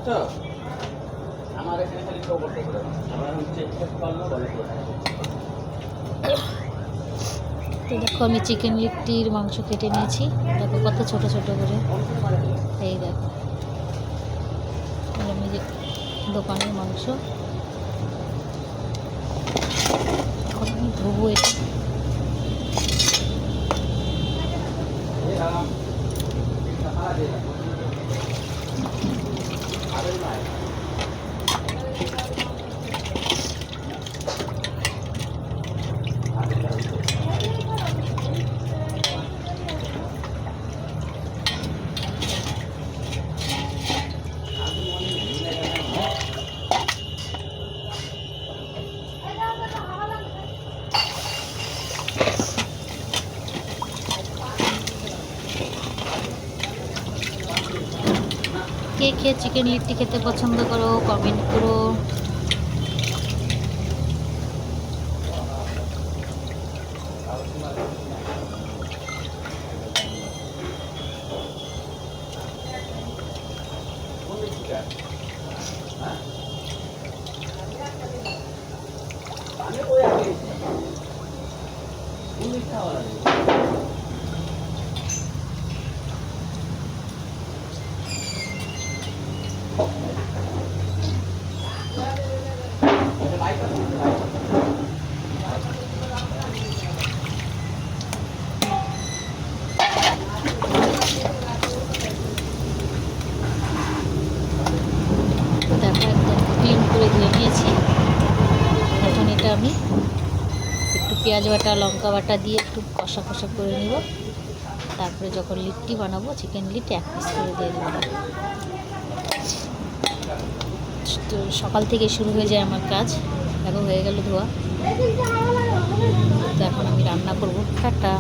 তো দেখো আমি চিকেন লিট্টির মাংস কেটে নিয়েছি। দেখো কত ছোট ছোট করে। এই দেখো আমি যে দোকানের মাংস আমি ধোবো এটা। কে কে চিকেন লিট্টি খেতে পছন্দ করো কমেন্ট করো। ক্লিন করে ধুয়ে নিয়েছি। এখন এটা আমি একটু পেঁয়াজ বাটা লঙ্কা বাটা দিয়ে একটু কষা কষা করে নেব। তারপরে যখন লিট্টি বানাবো চিকেন লিট্টি এক পিস করে দিয়ে দেবো। তো সকাল থেকে শুরু হয়ে যায় আমার কাজ। এখন হয়ে গেল ধোয়া। তো এখন আমি রান্না করবো। টাটা।